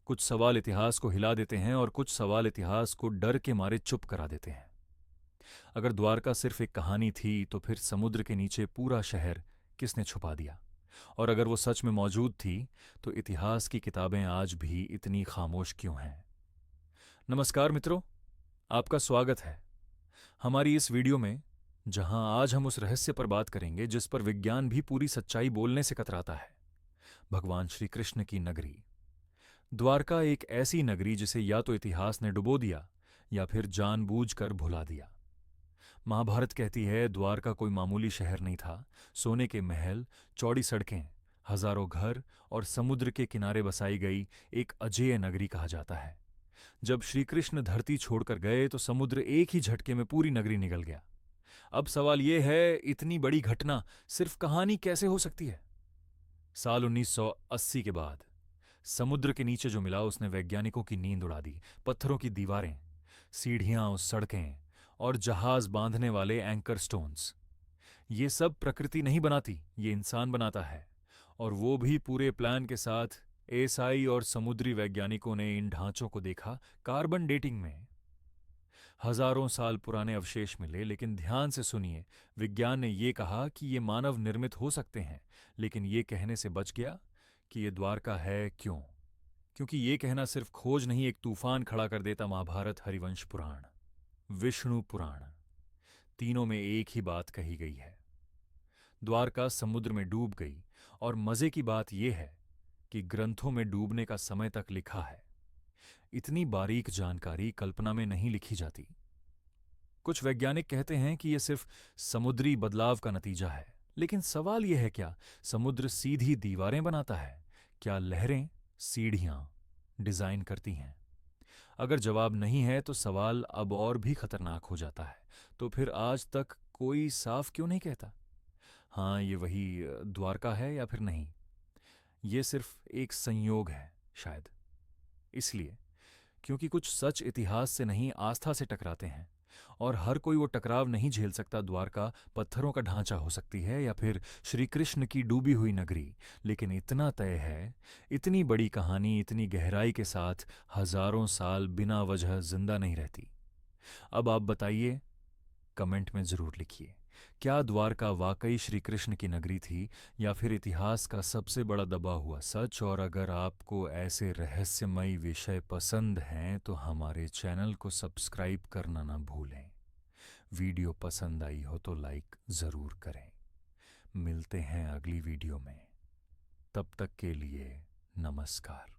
कुछ सवाल इतिहास को हिला देते हैं और कुछ सवाल इतिहास को डर के मारे चुप करा देते हैं। अगर द्वारका सिर्फ एक कहानी थी तो फिर समुद्र के नीचे पूरा शहर किसने छुपा दिया? और अगर वो सच में मौजूद थी तो इतिहास की किताबें आज भी इतनी खामोश क्यों हैं? नमस्कार मित्रों, आपका स्वागत है हमारी इस वीडियो में, जहां आज हम उस रहस्य पर बात करेंगे जिस पर विज्ञान भी पूरी सच्चाई बोलने से कतराता है। भगवान श्री कृष्ण की नगरी द्वारका, एक ऐसी नगरी जिसे या तो इतिहास ने डुबो दिया या फिर जानबूझकर भुला दिया। महाभारत कहती है द्वारका कोई मामूली शहर नहीं था। सोने के महल, चौड़ी सड़कें, हजारों घर और समुद्र के किनारे बसाई गई एक अजेय नगरी कहा जाता है। जब श्री कृष्ण धरती छोड़कर गए तो समुद्र एक ही झटके में पूरी नगरी निगल गया। अब सवाल यह है, इतनी बड़ी घटना सिर्फ कहानी कैसे हो सकती है? साल 1980 के बाद समुद्र के नीचे जो मिला उसने वैज्ञानिकों की नींद उड़ा दी। पत्थरों की दीवारें, सीढ़ियां, उस सड़कें और जहाज बांधने वाले एंकर स्टोन्स, ये सब प्रकृति नहीं बनाती, ये इंसान बनाता है। और वो भी पूरे प्लान के साथ। एएसआई और समुद्री वैज्ञानिकों ने इन ढांचों को देखा कार्बन डेटिंग में। हजारों साल पुराने अवशेष मिले, लेकिन ध्यान से सुनिए, विज्ञान ने ये कहा कि ये मानव निर्मित हो सकते हैं, लेकिन ये कहने से बच गया कि ये द्वारका है। क्यों? क्योंकि ये कहना सिर्फ खोज नहीं, एक तूफान खड़ा कर देता महाभारत, हरिवंश पुराण, विष्णु पुराण, तीनों में एक ही बात कही गई है। द्वारका समुद्र में डूब गई, और मजे की बात यह है कि ग्रंथों में डूबने का समय तक लिखा है। इतनी बारीक जानकारी कल्पना में नहीं लिखी जाती। कुछ वैज्ञानिक कहते हैं कि यह सिर्फ समुद्री बदलाव का नतीजा है, लेकिन सवाल यह है, क्या समुद्र सीधी दीवारें बनाता है? क्या लहरें सीढ़ियां डिजाइन करती हैं? अगर जवाब नहीं है तो सवाल अब और भी खतरनाक हो जाता है। तो फिर आज तक कोई साफ क्यों नहीं कहता हाँ ये वही द्वारका है, या फिर नहीं? ये सिर्फ एक संयोग है शायद। इसलिए क्योंकि कुछ सच इतिहास से नहीं, आस्था से टकराते हैं, और हर कोई वो टकराव नहीं झेल सकता। द्वारका पत्थरों का ढांचा हो सकती है या फिर श्री कृष्ण की डूबी हुई नगरी, लेकिन इतना तय है, इतनी बड़ी कहानी इतनी गहराई के साथ हजारों साल बिना वजह जिंदा नहीं रहती। अब आप बताइए, कमेंट में जरूर लिखिए, क्या द्वारका वाकई श्री कृष्ण की नगरी थी या फिर इतिहास का सबसे बड़ा दबा हुआ सच? और अगर आपको ऐसे रहस्यमयी विषय पसंद हैं तो हमारे चैनल को सब्सक्राइब करना ना भूलें। वीडियो पसंद आई हो तो लाइक जरूर करें। मिलते हैं अगली वीडियो में, तब तक के लिए नमस्कार।